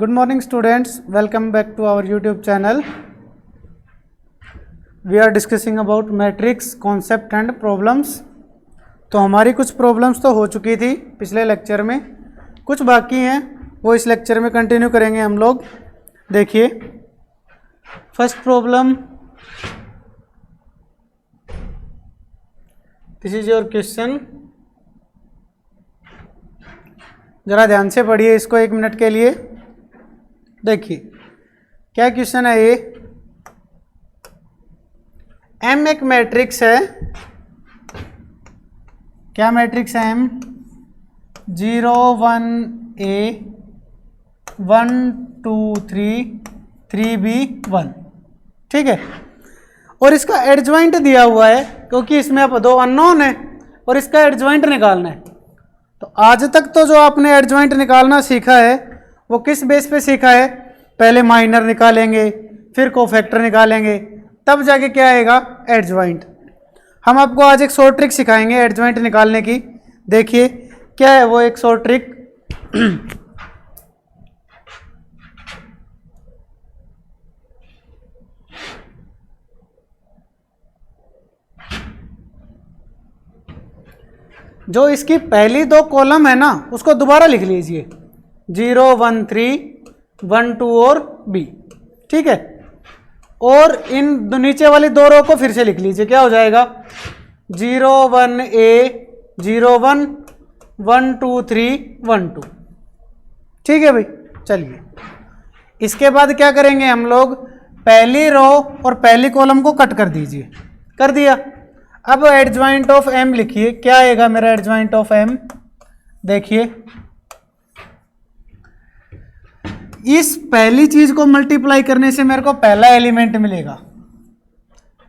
Good morning students, welcome back to our YouTube channel. We are discussing about matrix concept and problems. तो हमारी कुछ problems तो हो चुकी थी पिछले लेक्चर में, कुछ बाकी हैं वो इस लेक्चर में कंटिन्यू करेंगे हम लोग। देखिए first problem, this is your question, ज़रा ध्यान से पढ़िए इसको एक मिनट के लिए। देखिए क्या क्वेश्चन है ये। एम एक मैट्रिक्स है, क्या मैट्रिक्स है एम? 0 1 A 1 2 3 3B 1, ठीक है। और इसका एडजॉइंट दिया हुआ है क्योंकि इसमें अब दो अननोन है और इसका एडजॉइंट निकालना है। तो आज तक तो जो आपने एडजॉइंट निकालना सीखा है वो किस बेस पे सीखा है? पहले माइनर निकालेंगे, फिर कोफैक्टर निकालेंगे, तब जाके क्या आएगा? एडजॉइंट। हम आपको आज एक शॉर्ट ट्रिक सिखाएंगे एडजॉइंट निकालने की। देखिए क्या है वो एक शॉर्ट ट्रिक। जो इसकी पहली दो कॉलम है ना उसको दोबारा लिख लीजिए, 0 1 3 1 2 और B, ठीक है। और इन नीचे वाली दो रो को फिर से लिख लीजिए, क्या हो जाएगा? 0 1 A 0 1 1 2 3 1 2, ठीक है भाई। चलिए इसके बाद क्या करेंगे हम लोग? पहली रो और पहली कॉलम को कट कर दीजिए। कर दिया। अब एडजॉइंट ऑफ M लिखिए, क्या आएगा मेरा एडजॉइंट ऑफ M? देखिए इस पहली चीज को मल्टीप्लाई करने से मेरे को पहला एलिमेंट मिलेगा,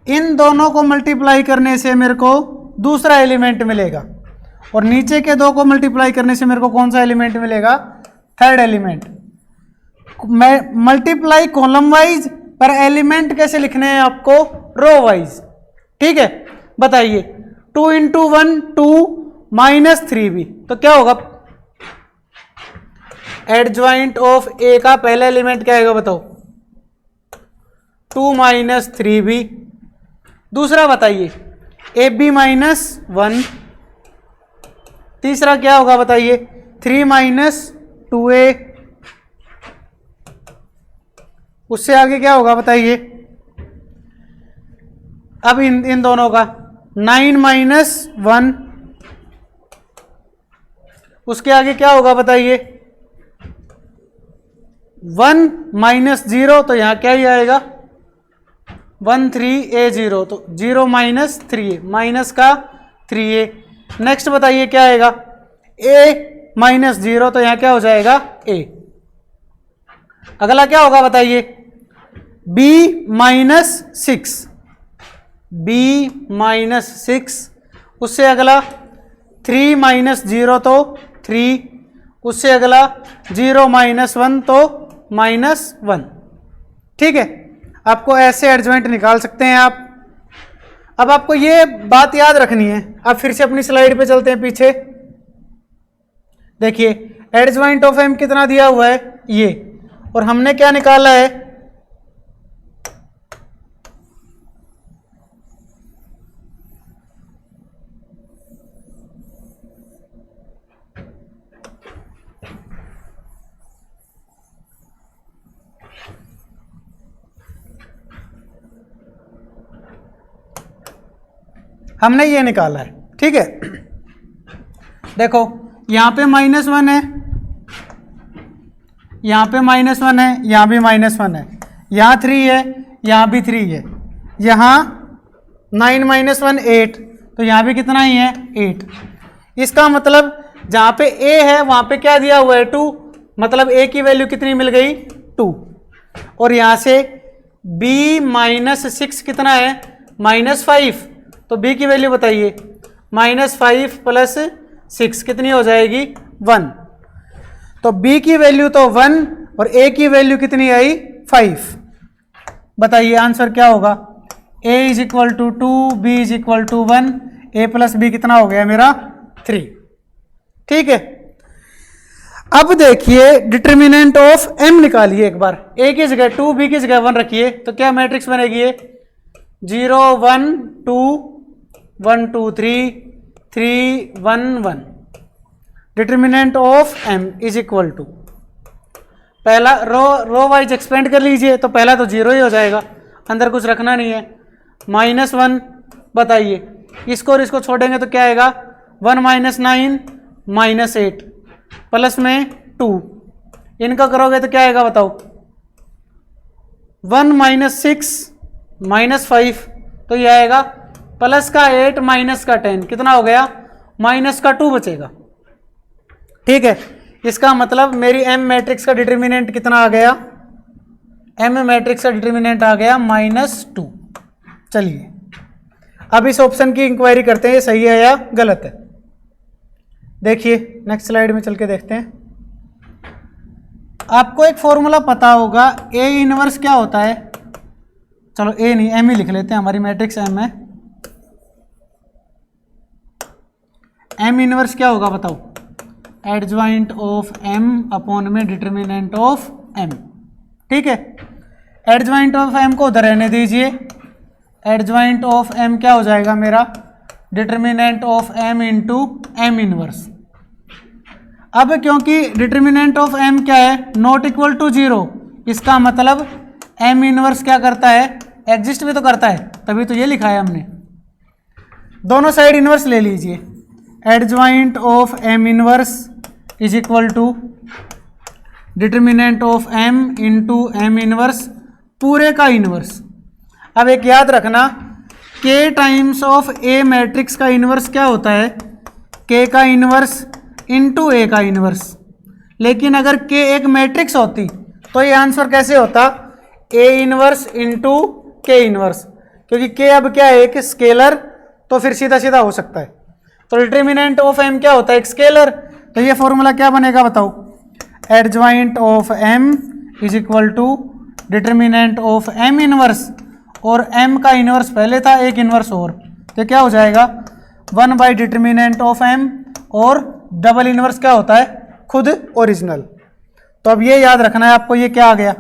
इन दोनों को मल्टीप्लाई करने से मेरे को दूसरा एलिमेंट मिलेगा, और नीचे के दो को मल्टीप्लाई करने से मेरे को कौन सा एलिमेंट मिलेगा? Third element. मैं मल्टीप्लाई कॉलम वाइज, पर एलिमेंट कैसे लिखने हैं आपको? रो वाइज, ठीक है। बताइए 2 × 1 2 -3B, तो क्या होगा? एडजॉइंट ऑफ ए का पहला एलिमेंट क्या आएगा बताओ? 2 -3B। दूसरा बताइए AB -1। तीसरा क्या होगा बताइए? 3 -2A। उससे आगे क्या होगा बताइए? अब इन दोनों का 9 -1। उसके आगे क्या होगा बताइए? 1 -0, तो यहां क्या ही आएगा? 1 3A 0, तो 0 -3A, माइनस का 3A। नेक्स्ट बताइए क्या आएगा? A -0, तो यहां क्या हो जाएगा? A। अगला क्या होगा बताइए? B -6, B -6। उससे अगला 3 -0, तो 3। उससे अगला 0 -1, तो -1, ठीक है। आपको ऐसे एडजॉइंट निकाल सकते हैं आप। अब आपको ये बात याद रखनी है। अब फिर से अपनी स्लाइड पे चलते हैं पीछे। देखिए एडजॉइंट ऑफ M कितना दिया हुआ है? ये। और हमने क्या निकाला है? हमने ये निकाला है, ठीक है। देखो यहां पे -1 है, यहां पे -1 है, यहां भी -1 है, यहां 3 है, यहां भी 3 है, यहां 9 -1 8, तो यहां भी कितना ही है? 8। इसका मतलब जहां पे A है वहां पे क्या दिया हुआ है? 2, मतलब A की वैल्यू कितनी मिल गई? 2। और यहां से B -6 कितना है? -5, तो B की वैल्यू बताइए। -5 + 6 कितनी हो जाएगी? 1। तो B की वैल्यू तो 1 और A की वैल्यू कितनी आई? 5। बताइए आंसर क्या होगा? A = 2, B = 1, A + B कितना हो गया मेरा? 3, ठीक है। अब देखिए डिटर्मिनेंट ऑफ m निकालिए एक बार, a की जगह 2, b की जगह 1 रखिए, तो क्या मैट्रिक्स बनेगी ये 0 1 2 1 2 3 3 1 1। Determinant of m is equal to, पहला रो वाइज एक्सपेंड कर लीजिए, तो पहला तो 0 ही हो जाएगा, अंदर कुछ रखना नहीं है, -1। बताइए इसको और इसको छोड़ेंगे तो क्या आएगा 1 -9 -8 प्लस में 2, इनका करोगे तो क्या आएगा बताओ 1 -6 -5, तो ये आएगा प्लस का 8 माइनस का 10, कितना हो गया -2 बचेगा। ठीक है, इसका मतलब मेरी m मैट्रिक्स का डिटर्मिनेंट कितना आ गया, m मैट्रिक्स का डिटर्मिनेंट आ गया -2। चलिए अब इस ऑप्शन की इंक्वायरी करते हैं, ये सही है या गलत है। देखिए नेक्स्ट स्लाइड में चल के देखते हैं। आपको एक फॉर्मूला पता होगा, ए इनवर्स क्या होता है, चलो ए नहीं एम ही लिख लेते हैं, हमारी मैट्रिक्स एम है। एम इनवर्स क्या होगा बताओ, एडजॉइंट ऑफ एम अपॉन में डिटर्मिनेंट ऑफ एम। ठीक है, एडजॉइंट ऑफ एम को उधर रहने दीजिए, एडजॉइंट ऑफ एम क्या हो जाएगा मेरा determinant of M into M inverse. अब क्योंकि डिटर्मिनेंट ऑफ एम क्या है नॉट इक्वल टू 0, इसका मतलब एम इनवर्स क्या करता है एग्जिस्ट भी तो करता है, तभी तो ये लिखा है हमने। दोनों साइड इनवर्स ले लीजिए, adjoint of M inverse is equal to determinant of M into M inverse पूरे का इनवर्स। अब एक याद रखना, k times of A matrix का इनवर्स क्या होता है k का इनवर्स इंटू ए का इनवर्स। लेकिन अगर k एक मैट्रिक्स होती तो ये आंसर कैसे होता a इनवर्स इंटू के इनवर्स, क्योंकि k अब क्या है एक स्केलर, तो फिर सीधा सीधा हो सकता है। तो डिटर्मिनेंट ऑफ m क्या होता है एक स्केलर, तो ये फॉर्मूला क्या बनेगा बताओ, adjoint of m is equal to determinant of m inverse, और m का इनवर्स पहले था एक इनवर्स और, तो क्या हो जाएगा 1 बाई डिटर्मिनेंट ऑफ m, और डबल इनवर्स क्या होता है खुद ओरिजिनल। तो अब ये याद रखना है आपको, ये क्या आ गया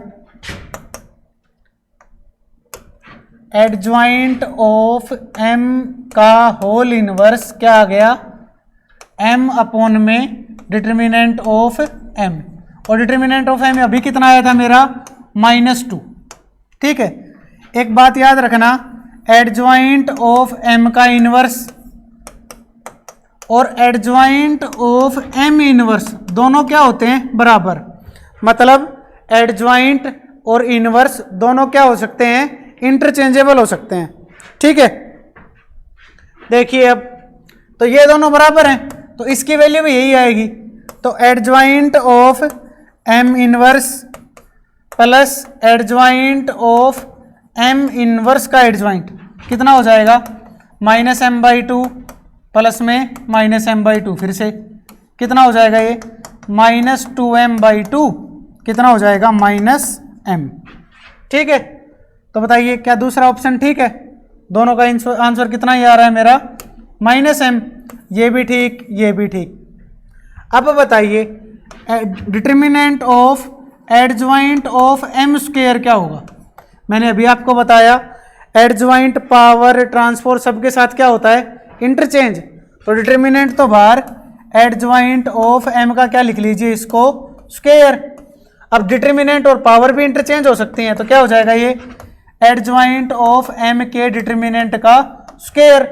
एडजॉइंट ऑफ m का होल इनवर्स क्या आ गया m अपॉन में डिटर्मिनेंट ऑफ m, और डिटर्मिनेंट ऑफ m अभी कितना आया था मेरा -2। ठीक है, एक बात याद रखना, एडजॉइंट ऑफ m का इनवर्स और एडजॉइंट ऑफ m इनवर्स दोनों क्या होते हैं बराबर, मतलब एडजॉइंट और इनवर्स दोनों क्या हो सकते हैं इंटरचेंजेबल हो सकते हैं। ठीक है, देखिए अब तो ये दोनों बराबर हैं, तो इसकी वैल्यू भी यही आएगी, तो adjoint of m inverse plus adjoint of m inverse का एडजॉइंट कितना हो जाएगा -m/2 प्लस में -m/2, फिर से कितना हो जाएगा ये -2m/2, कितना हो जाएगा -m। ठीक है, तो बताइए क्या दूसरा ऑप्शन ठीक है, दोनों का आंसर कितना ही आ रहा है मेरा -m, ये भी ठीक ये भी ठीक। अब बताइए determinant of adjoint of m square क्या होगा, मैंने अभी आपको बताया एडजॉइंट पावर ट्रांसफर सबके साथ क्या होता है इंटरचेंज, तो डिटर्मिनेंट तो बाहर, एडजॉइंट ऑफ m का क्या लिख लीजिए इसको स्क्वायर। अब डिटर्मिनेंट और पावर भी इंटरचेंज हो सकती हैं, तो क्या हो जाएगा ये एडजॉइंट ऑफ m के डिटर्मिनेंट का स्क्वायर।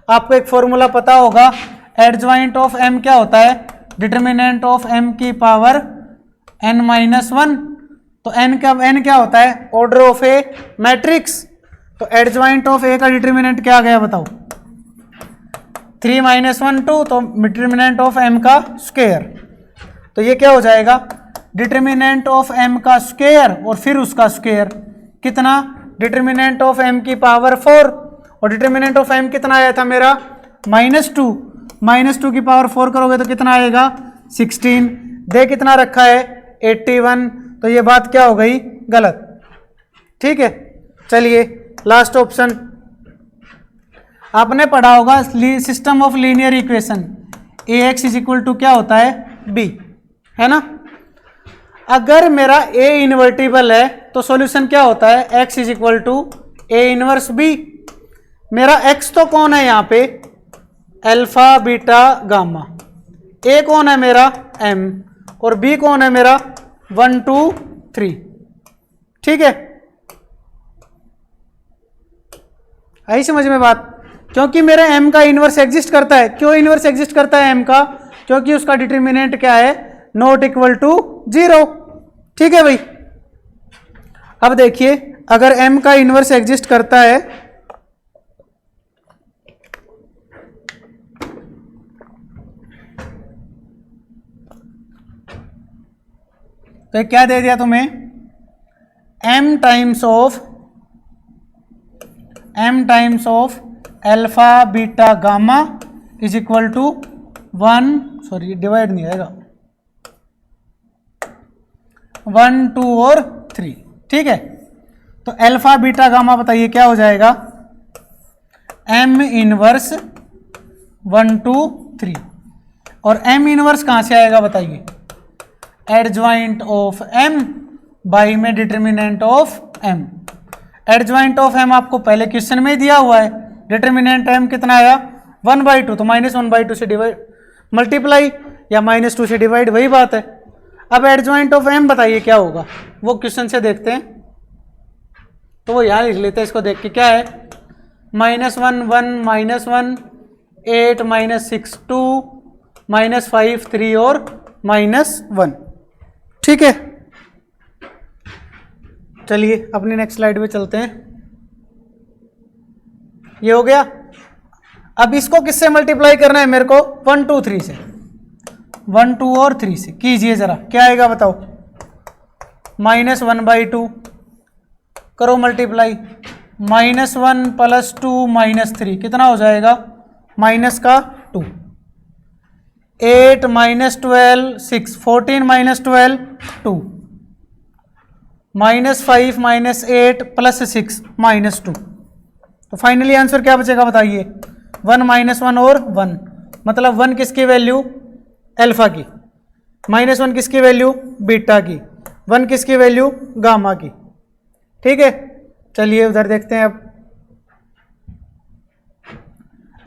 आपको एक फॉर्मूला पता होगा, एडजॉइंट ऑफ m क्या होता है डिटर्मिनेंट ऑफ m की पावर n-1, तो n क्या होता है ऑर्डर ऑफ ए मैट्रिक्स, तो एडजॉइंट ऑफ ए का डिटर्मिनेंट क्या आ गया बताओ 3 - 1 2, तो डिटर्मिनेंट ऑफ m का स्क्वायर, तो ये क्या हो जाएगा डिटर्मिनेंट ऑफ m का स्क्वायर और फिर उसका स्क्वायर कितना डिटर्मिनेंट ऑफ m की पावर 4, और डिटर्मिनेंट ऑफ m कितना आया था मेरा -2 की पावर 4 करोगे तो कितना आएगा 16, दे कितना रखा है 81, तो ये बात क्या हो गई गलत। ठीक है, चलिए लास्ट ऑप्शन आपने पढ़ा होगा system of linear equation ax is equal to क्या होता है b। है ना। अगर मेरा ए इन्वर्टिबल है तो सॉल्यूशन क्या होता है, x is equal to A inverse B. मेरा x तो कौन है यहाँ पे, अल्फा बीटा गामा। ए कौन है मेरा, m, और b कौन है मेरा 1 2 3। ठीक है, आई समझ में बात। क्योंकि मेरा m का इनवर्स एग्जिस्ट करता है। क्यों इनवर्स एग्जिस्ट करता है m का, क्योंकि उसका डिटर्मिनेंट क्या है, नॉट इक्वल टू 0। ठीक है भाई। अब देखिए अगर m का इनवर्स एग्जिस्ट करता है तो क्या दे दिया तुम्हें, m times of alpha beta gamma is equal to 1, sorry divide नहीं आएगा, 1 2 और 3। ठीक है, तो अल्फा बीटा गामा बताइए क्या हो जाएगा, m इनवर्स 1 2 3। और m इनवर्स कहाँ से आएगा बताइए, एडजॉइंट ऑफ m बाई में determinant of m। Adjoint of m आपको पहले क्वेश्चन में ही दिया हुआ है, डिटर्मिनेंट m कितना आया 1/2, तो -1/2 से डिवाइड मल्टीप्लाई या -2 से डिवाइड, वही बात है। अब एडजॉइंट ऑफ m बताइए क्या होगा, वो क्वेश्चन से देखते हैं। तो वो यहाँ लिख लेते हैं, इसको देख के क्या है, -1 1 -1 8 -6 2 -5 3 और -1। ठीक है, चलिए अपनी नेक्स्ट स्लाइड पे चलते हैं। ये हो गया। अब इसको किससे मल्टीप्लाई करना है मेरे को, 1 2 3 से, 1 2 और 3 से कीजिए जरा, क्या आएगा बताओ, -1/2 करो मल्टीप्लाई, -1 + 2 -3 कितना हो जाएगा, -2, 8 -12 6 14 -12 2, -5 -8 + 6 -2। तो फाइनली आंसर क्या बचेगा बताइए, 1 -1 और 1, मतलब 1 किसकी वैल्यू, अल्फा की, -1 किसकी वैल्यू, बीटा की, 1 किसकी वैल्यू, गामा की। ठीक है, चलिए उधर देखते हैं। अब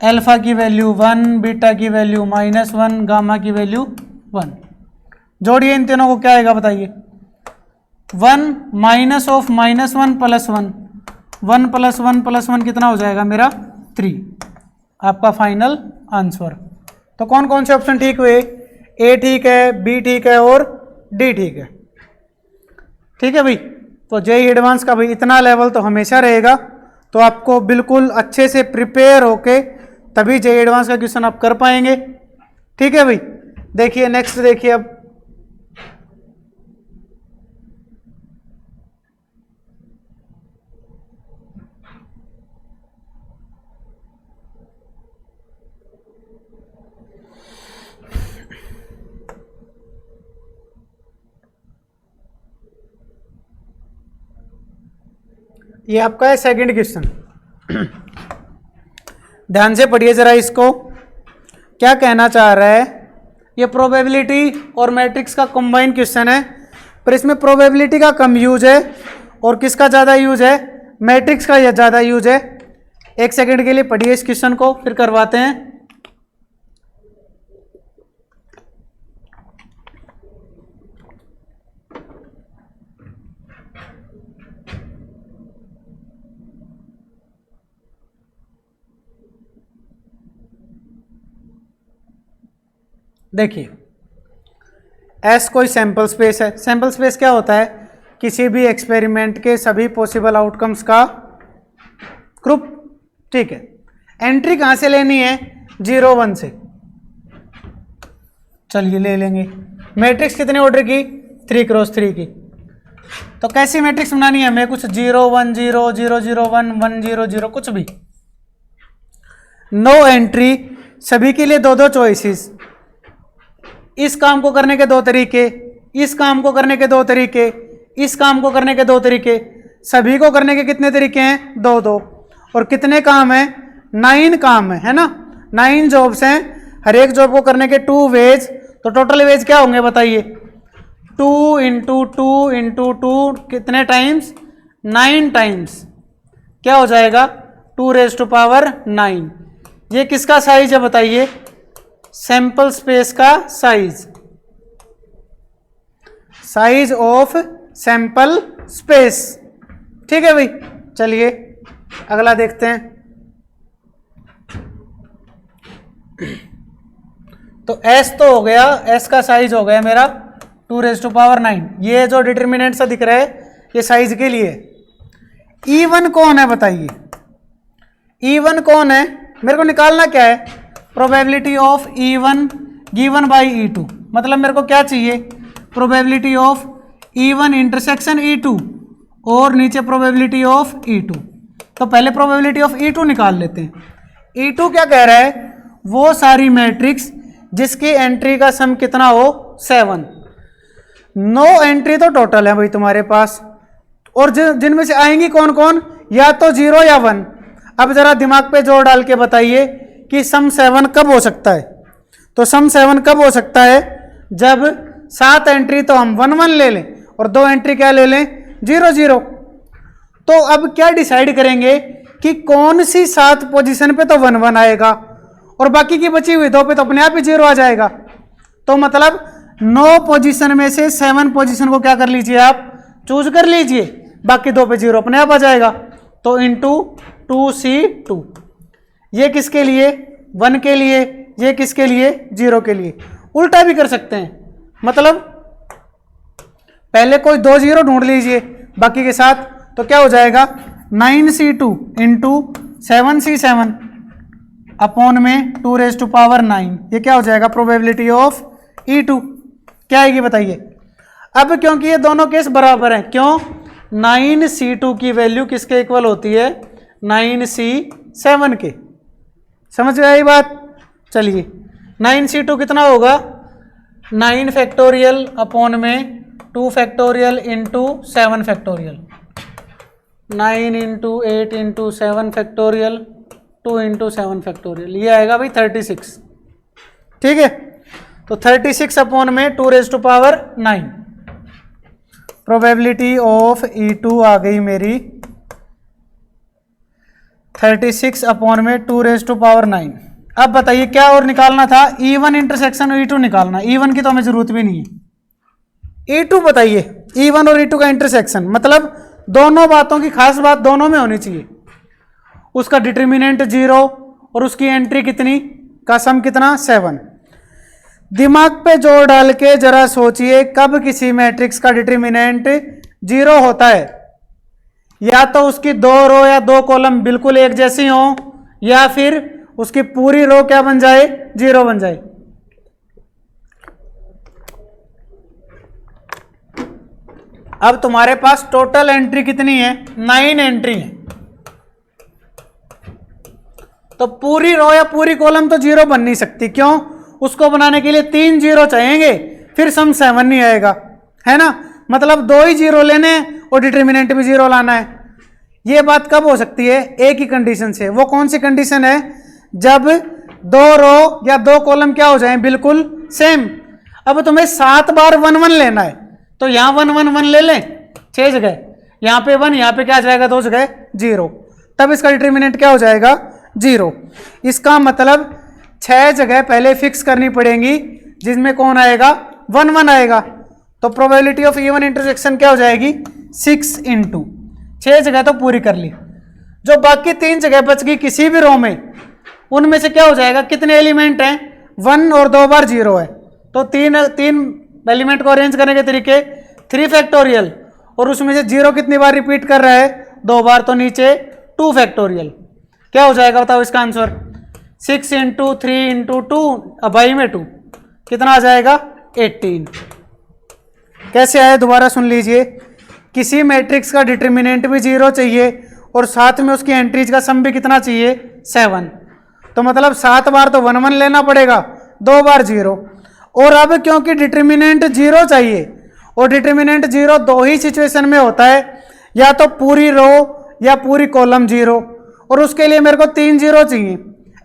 अल्फा की वैल्यू 1, बीटा की वैल्यू -1, गामा की वैल्यू 1। जोड़िए इन तीनों को, क्या आएगा बताइए, 1 माइनस ऑफ -1 + 1, 1 + 1 + 1 कितना हो जाएगा मेरा 3, आपका फाइनल आंसर। तो कौन कौन से ऑप्शन ठीक हुए, ए ठीक है, बी ठीक है और डी ठीक है। ठीक है भाई, तो जेईई एडवांस का भाई इतना लेवल तो हमेशा रहेगा, तो आपको बिल्कुल अच्छे से प्रिपेयर होके तभी जेईई एडवांस का क्वेश्चन आप कर पाएंगे। ठीक है भाई, देखिए नेक्स्ट देखिए। अब ये आपका है सेकंड क्वेश्चन, ध्यान से पढ़िए जरा इसको, क्या कहना चाह रहा है। ये प्रोबेबिलिटी और मैट्रिक्स का कंबाइन क्वेश्चन है, पर इसमें प्रोबेबिलिटी का कम यूज है और किसका ज़्यादा यूज है, मैट्रिक्स का यह ज़्यादा यूज है। एक सेकंड के लिए पढ़िए इस क्वेश्चन को, फिर करवाते हैं। देखिए एस कोई सैंपल स्पेस है। सैंपल स्पेस क्या होता है, किसी भी एक्सपेरिमेंट के सभी पॉसिबल आउटकम्स का ग्रुप। ठीक है, एंट्री कहाँ से लेनी है, 0 1 से। चलिए ले लेंगे। मैट्रिक्स कितने ऑर्डर की, 3 × 3 की। तो कैसी मैट्रिक्स बनानी है हमें, कुछ 0 1 0 0 0 1 1 0 0 कुछ भी। नो एंट्री, सभी के लिए 2 चॉइसेस। इस काम को करने के 2 तरीके, इस काम को करने के 2 तरीके, इस काम को करने के 2 तरीके, सभी को करने के कितने तरीके हैं, 2 और कितने काम हैं, 9 काम है ना, 9 जॉब्स हैं। हर एक जॉब को करने के 2 वेज, तो टोटल एवरेज क्या होंगे बताइए, 2 इंटू टू इंटू टू कितने टाइम्स, 9 टाइम्स, क्या हो जाएगा 2⁹9। ये किसका साइज है बताइए, सैंपल स्पेस का size, size of sample space. ठीक है भाई, चलिए अगला देखते हैं। तो S तो हो गया, S का साइज हो गया मेरा 2⁹9। ये जो डिटर्मिनेंट सा दिख रहा है ये साइज के लिए। E1 कौन है बताइए, E1 कौन है, मेरे को निकालना क्या है, probability of E1 given by E2। मतलब मेरे को क्या चाहिए, probability of E1 intersection E2 और नीचे प्रोबेबिलिटी ऑफ E2। तो पहले प्रोबेबिलिटी ऑफ E2 निकाल लेते हैं। E2 क्या कह रहा है, वो सारी मैट्रिक्स जिसकी एंट्री का सम कितना हो 7। 9 एंट्री तो टोटल है भाई तुम्हारे पास, और जिनमें से आएंगी कौन कौन, या तो 0 या 1। अब जरा दिमाग पे जोर डाल के बताइए कि सम 7 कब हो सकता है। तो सम 7 कब हो सकता है, जब 7 एंट्री तो हम 1 1 ले लें और 2 एंट्री क्या ले लें 0 0। तो अब क्या डिसाइड करेंगे कि कौन सी 7 पोजीशन पे तो 1 1 आएगा और बाकी की बची हुई 2 पे तो अपने आप ही 0 आ जाएगा। तो मतलब 9 पोजीशन में से 7 पोजीशन को क्या कर लीजिए आप, चूज कर लीजिए, बाकी 2 पे 0 अपने आप आ जाएगा। तो इंटू 2C2, ये किसके लिए 1 के लिए, ये किसके लिए 0 के लिए। उल्टा भी कर सकते हैं, मतलब पहले कोई 2 0 ढूंढ लीजिए बाकी के साथ, तो क्या हो जाएगा 9C2 इंटू 7C7 अपॉन में 2⁹9। ये क्या हो जाएगा प्रोबेबिलिटी ऑफ E2, क्या आएगी बताइए। अब क्योंकि ये दोनों केस बराबर हैं, क्यों, 9C2 की वैल्यू किसके इक्वल होती है 9C7 के। समझ में आई बात। चलिए 9C2 कितना होगा, 9 फैक्टोरियल अपॉन में 2 factorial into 7 factorial, 9 into 8 into 7 factorial 2 into 7 factorial, ये आएगा भाई 36। ठीक है, तो 36 अपॉन में 2⁹9। प्रोबेबिलिटी ऑफ E2 आ गई मेरी 36 अपॉन में 2⁹9। अब बताइए क्या और निकालना था, E1 इंटरसेक्शन E2 निकालना। E1 की तो हमें जरूरत भी नहीं है, E2 बताइए, E1 और E2 का इंटरसेक्शन, मतलब दोनों बातों की खास बात दोनों में होनी चाहिए। उसका डिटर्मिनेंट 0 और उसकी एंट्री कितनी का सम कितना 7। दिमाग पे जोर डाल के जरा सोचिए, कब किसी मैट्रिक्स का डिटर्मिनेंट 0 होता है, या तो उसकी 2 रो या 2 कॉलम बिल्कुल एक जैसी हो, या फिर उसकी पूरी रो क्या बन जाए 0 बन जाए। अब तुम्हारे पास टोटल एंट्री कितनी है 9 एंट्री है, तो पूरी रो या पूरी कॉलम तो 0 बन नहीं सकती, क्यों, उसको बनाने के लिए 3 0 चाहिएंगे, फिर सम 7 नहीं आएगा, है ना। मतलब 2 ही 0 लेने और डिटर्मिनेंट भी 0 लाना है। ये बात कब हो सकती है, एक ही कंडीशन से। वो कौन सी कंडीशन है, जब 2 रो या 2 कॉलम क्या हो जाए बिल्कुल सेम। अब तुम्हें 7 बार 1 1 लेना है, तो यहाँ 1 1 1 ले लें 6 जगह, यहाँ पे 1, यहाँ पे क्या आ जाएगा 2 जगह 0, तब इसका डिटर्मिनेंट क्या हो जाएगा 0। इसका मतलब 6 जगह पहले फिक्स करनी पड़ेंगी, जिसमें कौन आएगा 1 1 आएगा। तो प्रोबेबिलिटी ऑफ E1 इंटरसेक्शन क्या हो जाएगी 6 इंटू 6 जगह तो पूरी कर ली, जो बाकी 3 जगह बच गई किसी भी रो में, उनमें से क्या हो जाएगा, कितने एलिमेंट हैं 1 और 2 बार 0 है, तो तीन एलिमेंट को अरेंज करने के तरीके 3 फैक्टोरियल, और उसमें से 0 कितनी बार रिपीट कर रहा है 2 बार, तो नीचे 2 फैक्टोरियल। क्या हो जाएगा बताओ इसका आंसर, 6 इंटू 3 इंटू 2, अब भाई में 2 कितना आ जाएगा 18। कैसे आए दोबारा सुन लीजिए, किसी मैट्रिक्स का डिटर्मिनेंट भी 0 चाहिए और साथ में उसकी एंट्रीज का सम भी कितना चाहिए 7, तो मतलब 7 बार तो 1 1 लेना पड़ेगा, 2 बार 0। और अब क्योंकि डिटर्मिनेंट 0 चाहिए, और डिटर्मिनेंट 0 2 ही सिचुएशन में होता है, या तो पूरी रो या पूरी कॉलम 0, और उसके लिए मेरे को 3 0 चाहिए।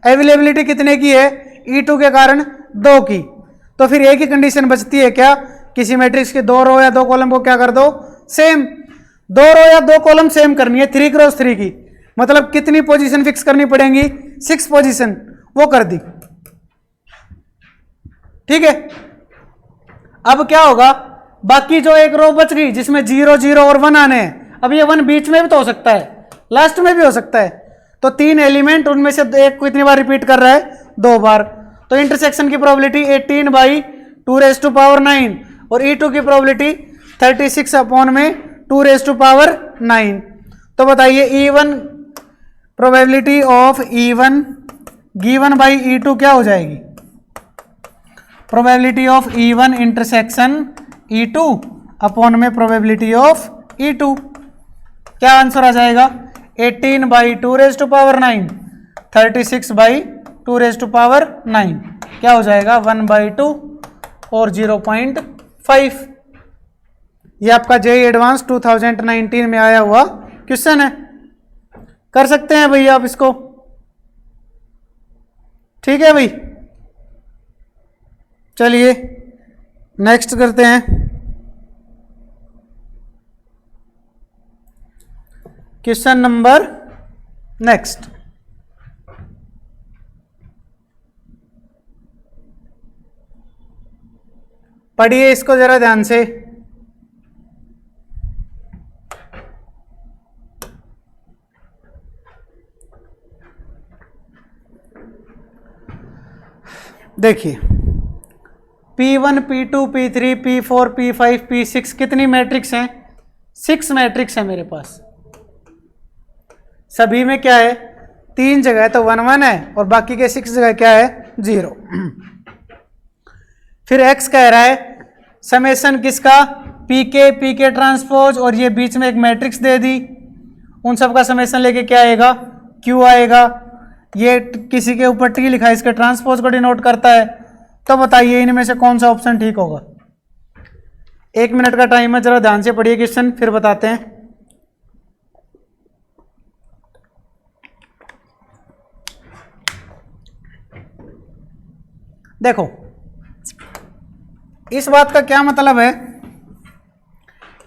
अवेलेबिलिटी कितने की है E2 के कारण 2 की, तो फिर एक ही कंडीशन बचती है क्या, किसी मैट्रिक्स के 2 रो या 2 कॉलम को क्या कर दो, सेम। 2 रो या 2 कॉलम सेम करनी है 3 क्रॉस 3 की, मतलब कितनी पोजीशन फिक्स करनी पड़ेंगी, 6 पोजीशन, वो कर दी। ठीक है, अब क्या होगा, बाकी जो एक रो बच गई जिसमें 0 0 और 1 आने हैं, अब ये 1 बीच में भी तो हो सकता है, लास्ट में भी हो सकता है, तो 3 एलिमेंट, उनमें से एक को इतनी बार रिपीट कर रहा है, 2 बार, तो इंटरसेक्शन की प्रोबेबिलिटी 18/2⁹ और E2 की प्रोबेबिलिटी 36/2⁹। तो बताइए E1 probability of E1 given by E2 क्या हो जाएगी, probability of E1 intersection E2 upon में प्रोबेबिलिटी ऑफ E2, क्या आंसर आ जाएगा, 18/2⁹ 36/2⁹, क्या हो जाएगा 1/2 और 0.5। ये आपका जेईई एडवांस 2019 में आया हुआ क्वेश्चन है, कर सकते हैं भैया आप इसको। ठीक है भाई, चलिए नेक्स्ट करते हैं। क्वेश्चन नंबर नेक्स्ट, पढ़िए इसको जरा ध्यान से। देखिए P1 P2 P3 P4 P5 P6 कितनी मैट्रिक्स हैं, 6 मैट्रिक्स है मेरे पास, सभी में क्या है 3 जगह तो 1 1 है और बाकी के 6 जगह क्या है 0। फिर x कह रहा है समेशन किसका, पीके ट्रांसपोज, और ये बीच में एक मैट्रिक्स दे दी, उन सब का समेशन लेके क्या आएगा, q आएगा। ये किसी के ऊपर t लिखा है, इसके ट्रांसपोज को डिनोट करता है। तो बताइए इनमें से कौन सा ऑप्शन ठीक होगा। 1 मिनट का टाइम है, जरा ध्यान से पढ़िए क्वेश्चन, फिर बताते हैं। देखो इस बात का क्या मतलब है,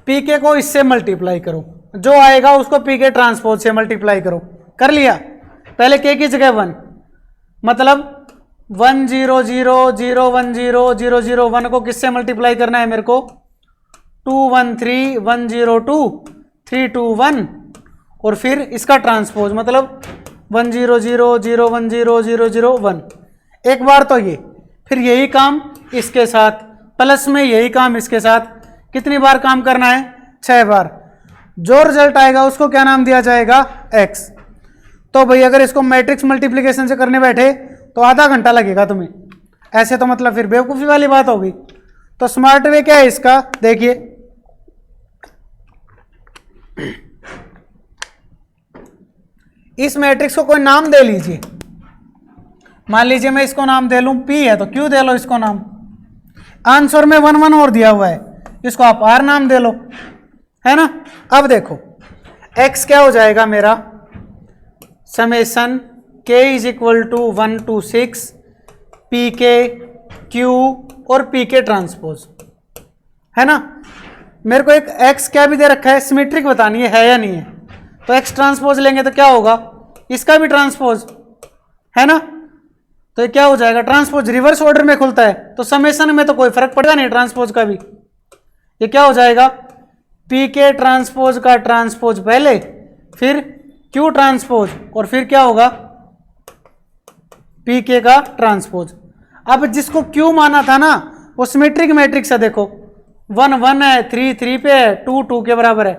पीके को इससे मल्टीप्लाई करो, जो आएगा उसको पीके ट्रांसपोज से मल्टीप्लाई करो, कर लिया। पहले के की जगह 1, मतलब 1 0 0 0 1 0 0 0 1 को किससे मल्टीप्लाई करना है मेरे को, 2 1 3 1 0 2 3 2 1, और फिर इसका ट्रांसपोज मतलब 1 0 0 0 1 0 0 0 1। एक बार तो ये, फिर यही काम इसके साथ, प्लस में यही काम इसके साथ, कितनी बार काम करना है, 6 बार। जो रिजल्ट आएगा उसको क्या नाम दिया जाएगा, x। तो भाई अगर इसको मैट्रिक्स मल्टीप्लिकेशन से करने बैठे तो आधा घंटा लगेगा तुम्हें, ऐसे तो मतलब फिर बेवकूफ़ी वाली बात होगी। तो स्मार्ट वे क्या है इसका, देखिए इस मैट्रिक्स को कोई नाम दे लीजिए, मान लीजिए मैं इसको नाम दे लूं p है तो q दे लो इसको नाम, आंसर में 1 1 और दिया हुआ है, इसको आप r नाम दे लो, है ना। अब देखो x क्या हो जाएगा मेरा, summation k is equal to 1 to 6 pk q और pk ट्रांसपोज, है ना। मेरे को एक x क्या भी दे रखा है, सिमेट्रिक बतानी है या नहीं है, तो x ट्रांसपोज लेंगे तो क्या होगा, इसका भी ट्रांसपोज, है ना। तो ये क्या हो जाएगा, ट्रांसपोज रिवर्स ऑर्डर में खुलता है, तो समेशन में तो कोई फर्क पड़ेगा नहीं ट्रांसपोज का भी। ये क्या हो जाएगा, पीके ट्रांसपोज का ट्रांसपोज पहले, फिर क्यू ट्रांसपोज, और फिर क्या होगा पीके का ट्रांसपोज। अब जिसको क्यू माना था ना वो सिमेट्रिक मैट्रिक्स है, देखो 1 1 है, 3 3 पे है, 2 2 के बराबर है,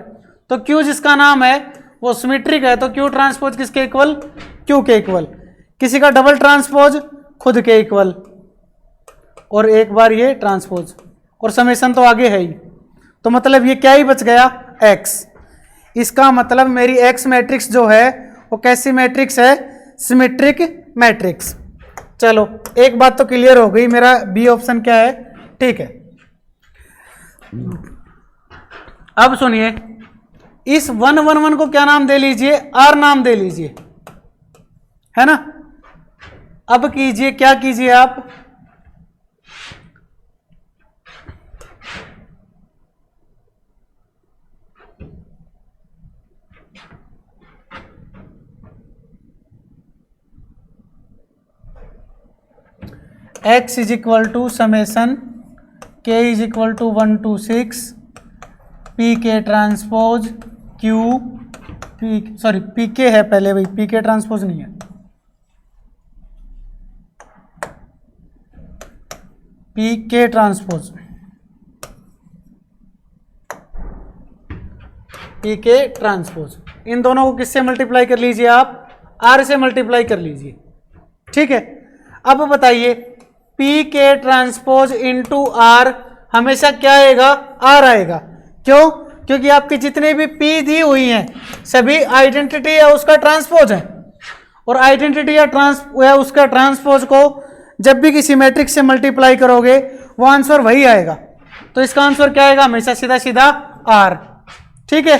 तो क्यू जिसका नाम है वो सिमेट्रिक है, तो क्यू ट्रांसपोज किसके इक्वल, क्यू के इक्वल। किसी का डबल ट्रांसपोज खुद के इक्वल, और एक बार ये ट्रांसपोज, और समेशन तो आगे है ही, तो मतलब ये क्या ही बच गया, x। इसका मतलब मेरी x मैट्रिक्स जो है वो कैसी मैट्रिक्स है, सिमेट्रिक मैट्रिक्स। चलो एक बात तो क्लियर हो गई, मेरा बी ऑप्शन क्या है, ठीक है। अब सुनिए, इस 1 1 1 को क्या नाम दे लीजिए, r नाम दे लीजिए, है ना। अब कीजिए, क्या कीजिए आप, x is equal to summation k is equal to 1 to 6 P K transpose q P K है पहले भाई, पी के ट्रांसपोज नहीं है, P K transpose, P K transpose, इन दोनों को किससे मल्टीप्लाई कर लीजिए आप, आर से मल्टीप्लाई कर लीजिए। ठीक है, अब बताइए P K transpose into are हमेशा क्या आएगा, आर आएगा। क्यों? क्योंकि आपके जितने भी पी दी हुई हैं सभी आइडेंटिटी या उसका ट्रांसपोज है, और आइडेंटिटी या उसका ट्रांसपोज को जब भी किसी मैट्रिक्स से मल्टीप्लाई करोगे वो आंसर वही आएगा। तो इसका आंसर क्या आएगा, हमेशा सीधा सीधा आर। ठीक है,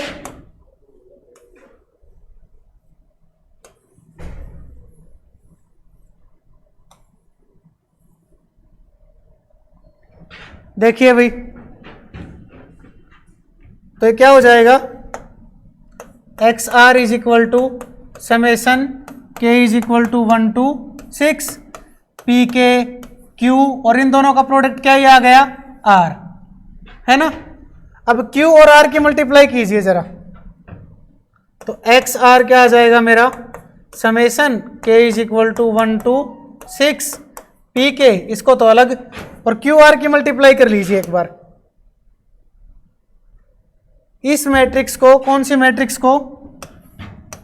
देखिए भाई, तो ये क्या हो जाएगा, X R is equal to summation K is equal to 1 to 6 P K Q, और इन दोनों का प्रोडक्ट क्या ही आ गया, आर, है ना। अब क्यू और आर की मल्टीप्लाई कीजिए जरा, तो एक्स आर क्या आ जाएगा मेरा, summation K is equal to 1 to 6 P K, इसको तो अलग, और क्यू आर की मल्टीप्लाई कर लीजिए एक बार। इस मैट्रिक्स को, कौन सी मैट्रिक्स को,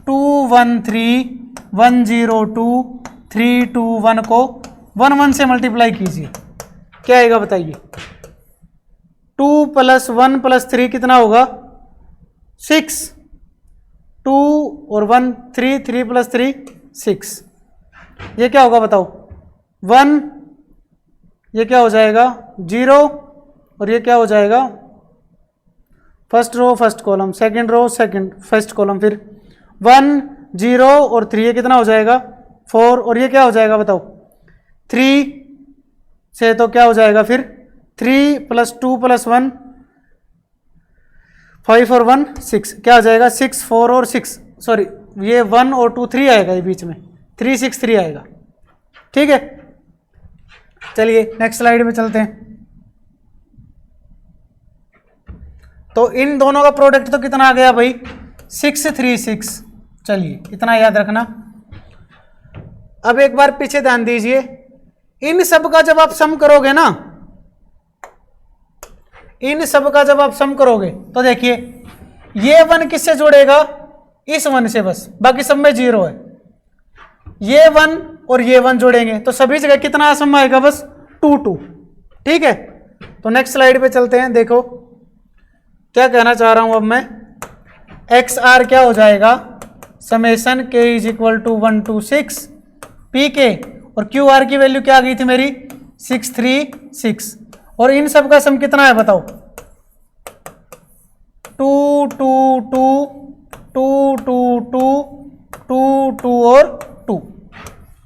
2 1 3 1 0 2 3 2 1 को 1 1 से मल्टीप्लाई कीजिए, क्या आएगा बताइए। 2 + 1 + 3 कितना होगा, 6, 2 और 1 3, 3 + 3 6, ये क्या होगा बताओ, 1, ये क्या हो जाएगा 0, और ये क्या हो जाएगा first row first column, second row second first column, फिर 1 0 और 3, ये कितना हो जाएगा 4, और ये क्या हो जाएगा बताओ 3 से, तो क्या हो जाएगा फिर 3 + 2 + 1 5 और 1 6, क्या हो जाएगा 6 4 और 6, सॉरी ये 1 और 2 3 आएगा, ये बीच में 3 6 3 आएगा। ठीक है, चलिए नेक्स्ट स्लाइड में चलते हैं। तो इन दोनों का प्रोडक्ट तो कितना आ गया भाई, 6 3 6, चलिए इतना याद रखना। अब एक बार पीछे ध्यान दीजिए, इन सब का जब आप सम करोगे ना, इन सब का जब आप सम करोगे तो देखिए ये 1 किससे जुड़ेगा, इस 1 से बस, बाकी सब में 0 है। ये 1 और ये 1 जोड़ेंगे तो सभी जगह कितना सम आएगा, बस 2 2। ठीक है, तो नेक्स्ट स्लाइड पे चलते हैं। देखो क्या कहना चाह रहा हूं अब मैं, एक्स आर क्या हो जाएगा, summation K is equal to 1 to 6 P K, और क्यू आर की वैल्यू क्या आ गई थी मेरी 6 3 6, और इन सब का सम कितना है बताओ, 2 2 2 2 2 2 2 2 और 2,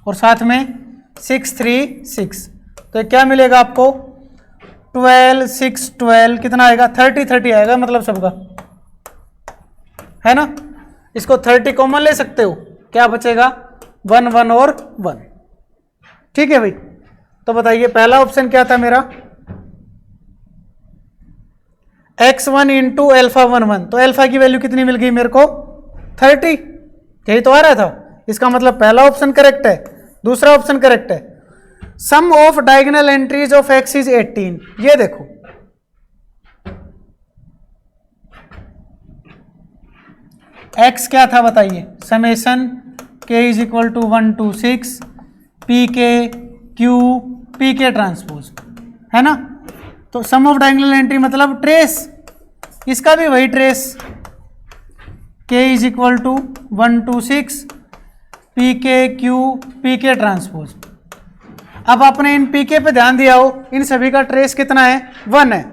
और साथ में 6 3 6, तो क्या मिलेगा आपको 12 6 12, कितना आएगा 30 30 आएगा, मतलब सबका, है ना। इसको 30 कॉमन ले सकते हो, क्या बचेगा 1 1 और 1। ठीक है भाई, तो बताइए पहला ऑप्शन क्या था मेरा, x1 इंटू अल्फा 1 1, तो अल्फा की वैल्यू कितनी मिल गई मेरे को 30, यही तो आ रहा था। इसका मतलब पहला ऑप्शन करेक्ट है, दूसरा ऑप्शन करेक्ट है। Sum of diagonal entries of x is 18, ये देखो x क्या था बताइए, summation k is equal to 1 to 6 P K Q P K transpose, है ना। तो सम ऑफ डायगोनल एंट्री मतलब ट्रेस, इसका भी वही trace, k is equal to 1 to 6 P K Q P K transpose. अब आपने इन पी के पे ध्यान दिया हो, इन सभी का ट्रेस कितना है 1 है।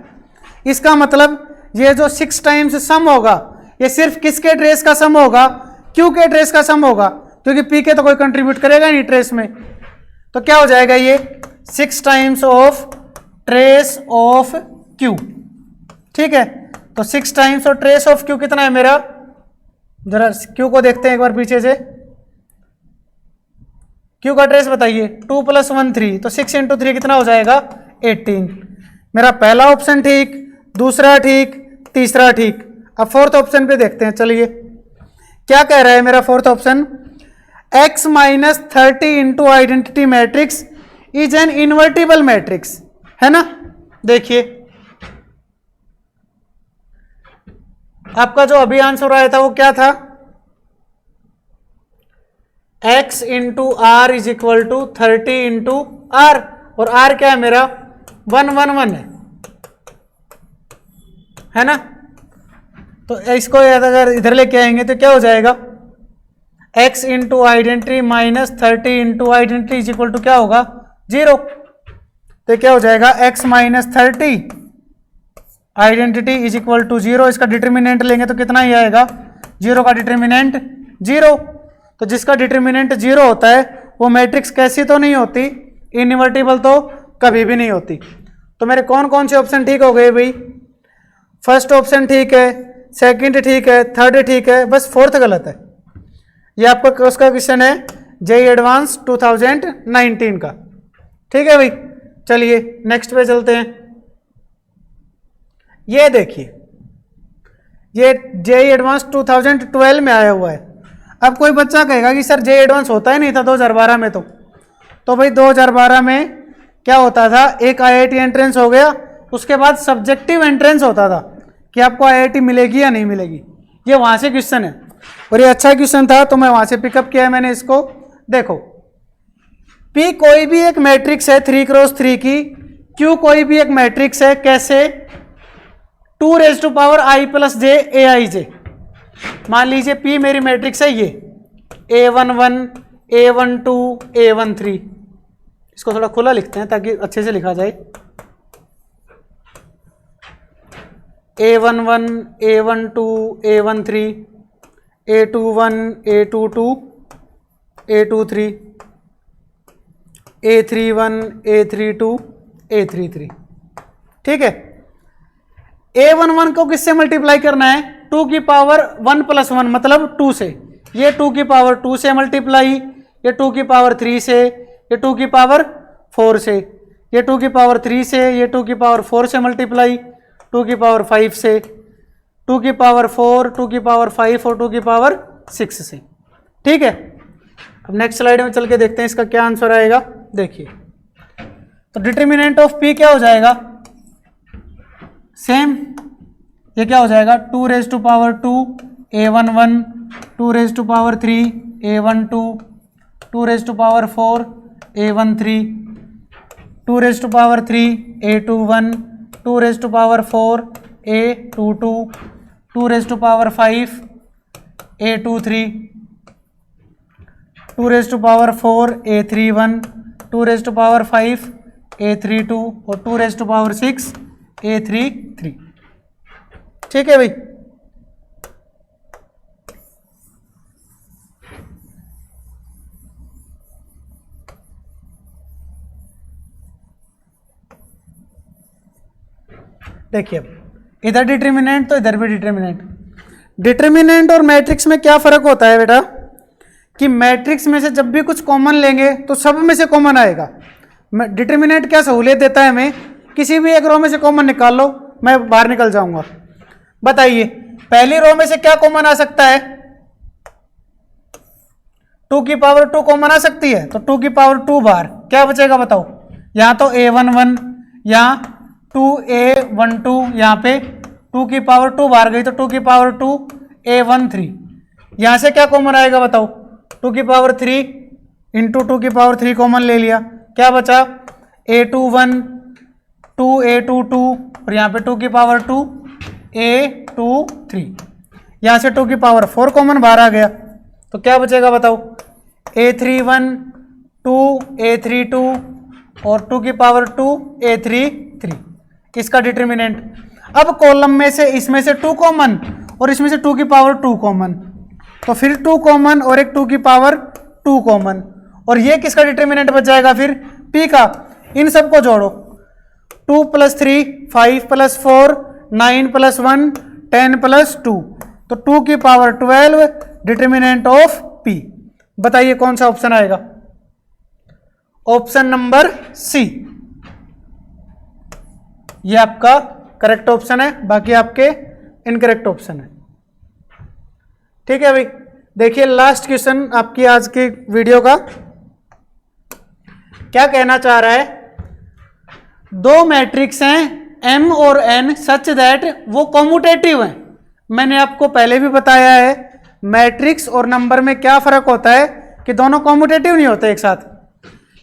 इसका मतलब ये जो 6 टाइम्स सम होगा ये सिर्फ किसके ट्रेस का सम होगा, क्यू के ट्रेस का सम होगा, क्योंकि पी के तो कोई कंट्रीब्यूट करेगा नहीं ट्रेस में। तो क्या हो जाएगा ये 6 times of trace of Q. ठीक है, तो 6 times of trace of Q कितना है मेरा, जरा क्यू को देखते हैं एक बार पीछे से, क्यू का ट्रेस बताइए, 2 + 1 3, तो 6 × 3 कितना हो जाएगा 18। मेरा पहला ऑप्शन ठीक, दूसरा ठीक, तीसरा ठीक। अब फोर्थ ऑप्शन पे देखते हैं, चलिए क्या कह रहा है मेरा fourth option, x - 30 into identity matrix is an invertible matrix, है ना। देखिए आपका जो अभी आंसर आया था वो क्या था, x into R is equal to 30 into R, और r क्या है मेरा 111 है ना। तो इसको अगर इधर लेके आएंगे तो क्या हो जाएगा, x into identity minus 30 into identity is equal to क्या होगा 0। तो क्या हो जाएगा x - 30 identity is equal to 0। इसका डिटर्मिनेंट लेंगे तो कितना ही आएगा, 0 का डिटर्मिनेंट 0। तो जिसका डिटर्मिनेंट 0 होता है वो मैट्रिक्स कैसी तो नहीं होती, इनवर्टिबल तो कभी भी नहीं होती। तो मेरे कौन कौन से ऑप्शन ठीक हो गए भाई, फर्स्ट ऑप्शन ठीक है, सेकंड ठीक है, थर्ड ठीक है, बस फोर्थ गलत है। ये आपका उसका क्वेश्चन है जेईई एडवांस 2019 का, ठीक है भाई। चलिए नेक्स्ट पे चलते हैं। ये देखिए ये जेईई एडवांस 2012 में आया हुआ है। अब कोई बच्चा कहेगा कि सर जेईई एडवांस होता ही नहीं था 2012 में, तो भाई 2012 में क्या होता था, एक आईआईटी एंट्रेंस हो गया, उसके बाद सब्जेक्टिव एंट्रेंस होता था कि आपको आईआईटी मिलेगी या नहीं मिलेगी। ये वहां से क्वेश्चन है और ये अच्छा क्वेश्चन था तो मैं वहां से पिकअप किया है मैंने इसको। देखो P कोई भी एक मैट्रिक्स है 3 × 3 की, Q कोई भी एक मैट्रिक्स है, कैसे 2⁻I + j aij। मान लीजिए P मेरी मैट्रिक्स है ये A11 A12 A13, इसको थोड़ा खुला लिखते हैं ताकि अच्छे से लिखा जाए। A11 A12 A13 A21 A22 A23 A31 A32 A33, ठीक है। A11 को किससे मल्टीप्लाई करना है, 2 की पावर 1 + 1 मतलब 2 से, ये 2 की पावर 2 से मल्टीप्लाई, ये 2 की पावर 3 से, ये 2 की पावर 4 से, ये 2 की पावर 3 से, ये 2 की पावर 4 से मल्टीप्लाई, 2 की पावर 5 से, 2 की पावर 4, 2 की पावर 5 और 2 की पावर 6 से, ठीक है। अब नेक्स्ट स्लाइड में चल के देखते हैं इसका क्या आंसर आएगा। देखिए तो डिटर्मिनेंट ऑफ P क्या हो जाएगा, सेम, ये क्या हो जाएगा 2⁻² A11 2⁻³ A12 2⁻4 A13 2⁻³ A21 2⁻4 A22 2⁻5 A23 2⁻4 A31 2⁻5 A32 और 2⁻6 A33, ठीक है भाई। देखिए अब इधर डिटर्मिनेंट तो इधर भी डिटर्मिनेंट। डिटर्मिनेंट और मैट्रिक्स में क्या फर्क होता है बेटा, कि मैट्रिक्स में से जब भी कुछ कॉमन लेंगे तो सब में से कॉमन आएगा। डिटर्मिनेंट क्या सहूलियत देता है हमें, किसी भी एक रो में से कॉमन निकाल लो, मैं बाहर निकल जाऊंगा। बताइए पहली रो में से क्या कॉमन आ सकता है, 2 की पावर 2 कॉमन आ सकती है, तो 2 की पावर 2 बाहर, क्या बचेगा बताओ, यहाँ तो A11 यहाँ 2A12, यहाँ पे 2 की पावर 2 बाहर गई तो 2 की पावर 2 A13, यहाँ से क्या कॉमन आएगा बताओ, 2 की पावर 3 इंटू 2 की पावर 3 कॉमन ले लिया, क्या बचा A21 2A22 और यहाँ पे 2 की पावर 2 A23, यहाँ से 2 की पावर 4 कॉमन बाहर आ गया तो क्या बचेगा बताओ, A31 2 A32 और 2 की पावर 2 A33, इसका डिटर्मिनेंट। अब कॉलम में से इसमें से 2 कॉमन और इसमें से 2 की पावर 2 कॉमन, तो फिर 2 कॉमन और एक 2 की पावर 2 कॉमन, और ये किसका डिटर्मिनेंट बच जाएगा फिर P का। इन सबको जोड़ो, 2 + 3 5 + 4 9 + 1 10 + 2, तो 2 की पावर 12 डिटर्मिनेंट ऑफ P। बताइए कौन सा ऑप्शन आएगा। ऑप्शन नंबर सी, ये आपका करेक्ट ऑप्शन है, बाकी आपके इनकरेक्ट ऑप्शन है। ठीक है भाई, देखिए लास्ट क्वेश्चन आपकी आज की वीडियो का क्या कहना चाह रहा है। दो मैट्रिक्स हैं M और N सच दैट वो कॉम्यूटेटिव हैं। मैंने आपको पहले भी बताया है मैट्रिक्स और नंबर में क्या फर्क होता है कि दोनों कॉम्यूटेटिव नहीं होते एक साथ।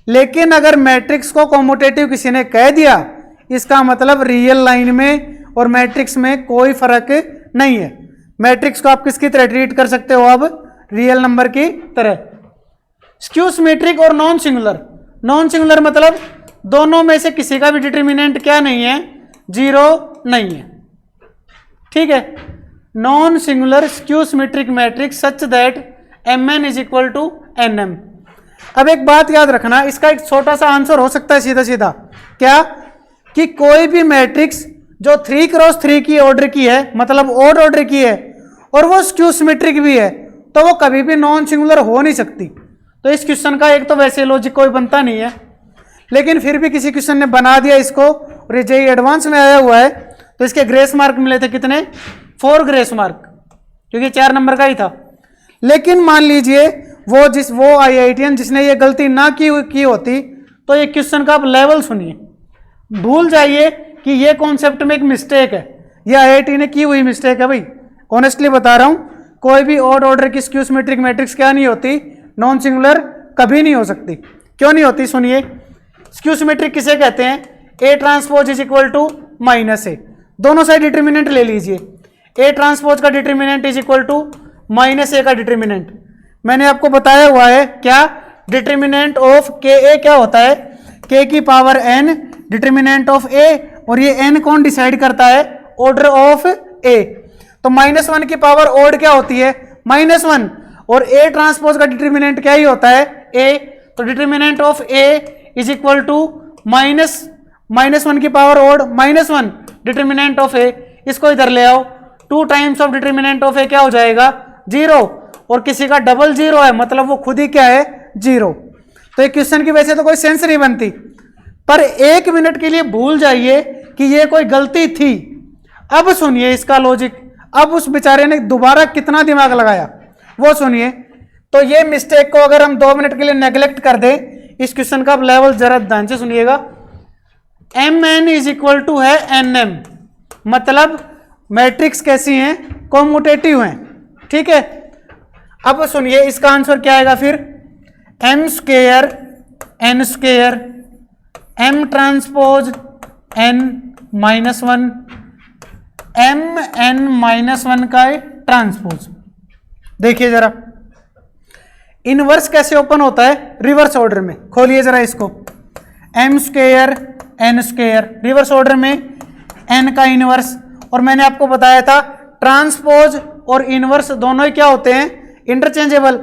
लेकिन अगर मैट्रिक्स को कॉम्यूटेटिव किसी ने कह दिया, इसका मतलब रियल लाइन में और मैट्रिक्स में कोई फर्क नहीं है। मैट्रिक्स को आप किसकी तरह ट्रीट कर सकते हो, अब रियल नंबर की तरह। स्क्यू सिमेट्रिक और नॉन सिंगुलर। नॉन सिंगुलर मतलब दोनों में से किसी का भी डिटर्मिनेंट क्या नहीं है, जीरो नहीं है। ठीक है, non singular skew symmetric matrix such that Mn is equal to Nm। अब एक बात याद रखना, इसका एक छोटा सा आंसर हो सकता है सीधा सीधा, क्या कि कोई भी मैट्रिक्स जो 3 क्रॉस 3 की ऑर्डर की है, मतलब ओड ऑर्डर की है, और वो स्क्यू सिमेट्रिक भी है, तो वो कभी भी नॉन सिंगुलर हो नहीं सकती। तो इस क्वेश्चन का एक तो वैसे लॉजिक कोई बनता नहीं है, लेकिन फिर भी किसी क्वेश्चन ने बना दिया इसको, और जेईई एडवांस में आया हुआ है, तो इसके ग्रेस मार्क मिले थे कितने, 4 ग्रेस मार्क, क्योंकि 4 नंबर का ही था। लेकिन मान लीजिए वो IITian जिसने ये गलती ना की होती, तो ये क्वेश्चन का आप लेवल सुनिए, भूल जाइए कि ये कॉन्सेप्ट में एक मिस्टेक है, ये IIT ने की हुई मिस्टेक है भाई। ऑनेस्टली बता रहा हूं, कोई भी ऑड ऑर्डर की स्क्यू सिमेट्रिक मैट्रिक्स क्या नहीं होती, नॉन सिंगुलर कभी नहीं हो सकती। क्यों नहीं होती, सुनिए। स्क्यू सिमेट्रिक किसे कहते हैं, A transpose is equal to -A, दोनों साइड डिटर्मिनेंट ले लीजिए। A ट्रांसपोज का determinant is equal to -A का डिटर्मिनेंट। मैंने आपको बताया हुआ है क्या, डिटर्मिनेंट ऑफ KA क्या होता है, K की power n determinant of A, और ये n कौन डिसाइड करता है, ऑर्डर ऑफ A। तो -1 की पावर ऑड क्या होती है, -1, और A ट्रांसपोज का डिटर्मिनेंट क्या ही होता है, A। तो determinant of A is equal to -1 की power odd -1 determinant of A। इसको इधर ले आओ, 2 times of determinant of A क्या हो जाएगा, 0, और किसी का डबल 0 है, मतलब वो खुद ही क्या है, 0। तो एक क्वेश्चन की वजह से तो कोई सेंस नहीं बनती, पर 1 मिनट के लिए भूल जाइए कि ये कोई गलती थी। अब सुनिए इसका लॉजिक, अब उस बेचारे ने दोबारा कितना दिमाग लगाया वो सुनिए। तो ये मिस्टेक को अगर हम 2 मिनट के लिए नेग्लेक्ट कर दें, इस क्वेश्चन का लेवल जरा ध्यान से सुनिएगा। Mn इज इक्वल टू है Nm, मतलब मैट्रिक्स कैसी हैं, कॉम्यूटेटिव हैं। ठीक है, अब सुनिए इसका आंसर क्या आएगा फिर, M square N square M transpose N -1 Mn-1 का ट्रांसपोज। देखिए जरा इनवर्स कैसे ओपन होता है, रिवर्स ऑर्डर में। खोलिए जरा इसको, M square N square, reverse order में N का इनवर्स। और मैंने आपको बताया था ट्रांसपोज और इनवर्स दोनों ही क्या होते हैं, इंटरचेंजेबल।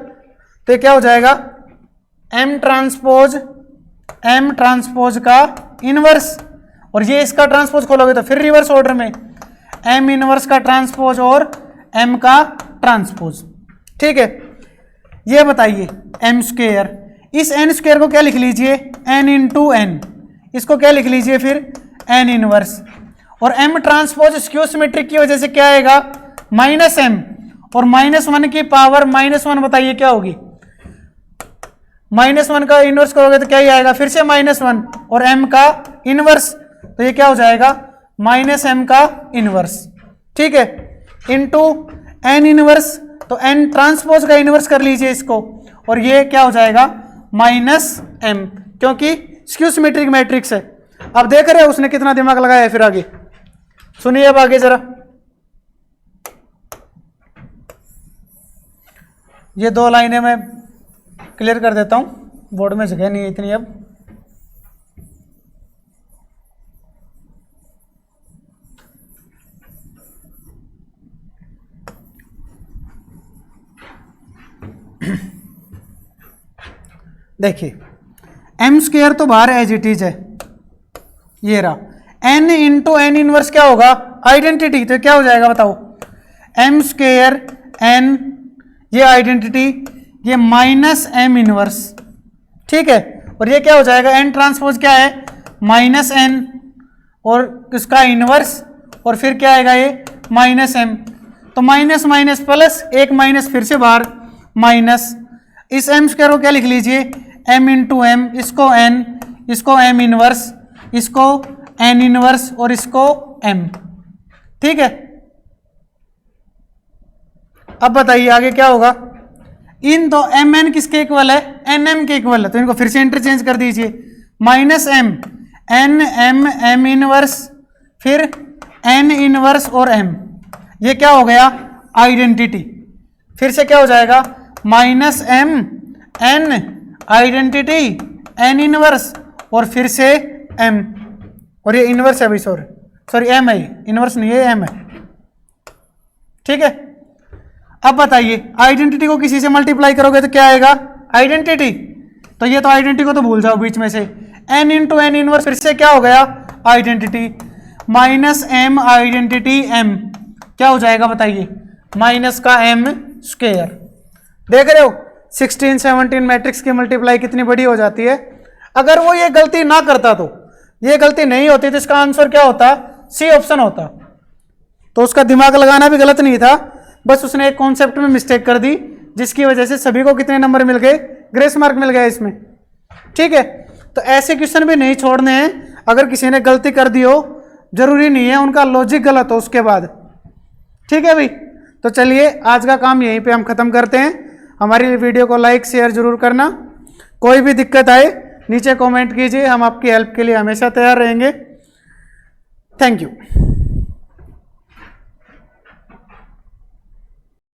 तो क्या हो जाएगा, M ट्रांसपोज का इनवर्स, और ये इसका ट्रांसपोज खोलोगे तो फिर रिवर्स ऑर्डर में M इनवर्स का ट्रांसपोज और M का ट्रांसपोज। ठीक है, ये बताइए M स्क्वायर, इस N स्क्वायर को क्या लिख लीजिए, N इंटू N, इसको क्या लिख लीजिए फिर, N इनवर्स। और M ट्रांसपोज स्क्यू सिमेट्रिक की वजह से क्या आएगा, -M, और -1 की पावर -1 बताइए क्या होगी, -1 का इनवर्स करोगे तो क्या ही आएगा, फिर से -1 और M का इनवर्स, तो ये क्या हो जाएगा, -M का इनवर्स। ठीक है, इंटू N इनवर्स, तो N ट्रांसपोज का इनवर्स कर लीजिए इसको, और ये क्या हो जाएगा, -M, क्योंकि स्क्यू सिमेट्रिक मैट्रिक्स है। अब देख रहे हो उसने कितना दिमाग लगाया है। फिर आगे सुनिए, अब आगे जरा ये 2 लाइनें मैं क्लियर कर देता हूं, बोर्ड में जगह नहीं है इतनी। अब देखिए M स्क्वायर तो बाहर एज इट इज है, ये रहा। N इंटू N इनवर्स क्या होगा, आइडेंटिटी, तो क्या हो जाएगा बताओ, M स्क्वायर N, ये आइडेंटिटी, ये -M इनवर्स। ठीक है, और ये क्या हो जाएगा, एन ट्रांसपोज क्या है माइनस एन और इसका इनवर्स और फिर क्या आएगा ये माइनस एम। तो माइनस माइनस प्लस, एक माइनस फिर से बाहर माइनस, इस एम स्क्वायर को क्या लिख लीजिए एम इंटू एम, इसको एन, इसको एम इनवर्स, इसको एन इनवर्स और इसको एम। ठीक है, अब बताइए आगे क्या होगा। इन दो एम एन किसके इक्वल है, एन एम के इक्वल है, तो इनको फिर से इंटरचेंज कर दीजिए, minus M N M M inverse फिर एन इनवर्स और एम, ये क्या हो गया आइडेंटिटी। फिर से क्या हो जाएगा minus M N identity N inverse और फिर से एम, और ये इनवर्स है भाई, सॉरी एम है, इनवर्स नहीं है एम है। ठीक है, अब बताइए आइडेंटिटी को किसी से मल्टीप्लाई करोगे तो क्या आएगा आइडेंटिटी, तो ये तो आइडेंटिटी को तो भूल जाओ बीच में से, एन इंटू एन इनवर्स फिर से क्या हो गया identity, minus M identity M, क्या हो जाएगा बताइए माइनस का एम स्क्वायर। देख रहे हो 16 17 मैट्रिक्स की मल्टीप्लाई कितनी बड़ी हो जाती है। अगर वो ये गलती ना करता, तो ये गलती नहीं होती तो इसका आंसर क्या होता, सी ऑप्शन होता। तो उसका दिमाग लगाना भी गलत नहीं था, बस उसने एक कॉन्सेप्ट में मिस्टेक कर दी, जिसकी वजह से सभी को कितने नंबर मिल गए, ग्रेस मार्क मिल गया इसमें। ठीक है, तो ऐसे क्वेश्चन भी नहीं छोड़ने हैं। अगर किसी ने गलती कर दी हो, जरूरी नहीं है उनका लॉजिक गलत हो उसके बाद। ठीक है भाई, तो चलिए आज का काम यहीं पे हम खत्म करते हैं। हमारी वीडियो को लाइक शेयर जरूर करना, कोई भी दिक्कत आए नीचे कमेंट कीजिए, हम आपकी हेल्प के लिए हमेशा तैयार रहेंगे। Thank you.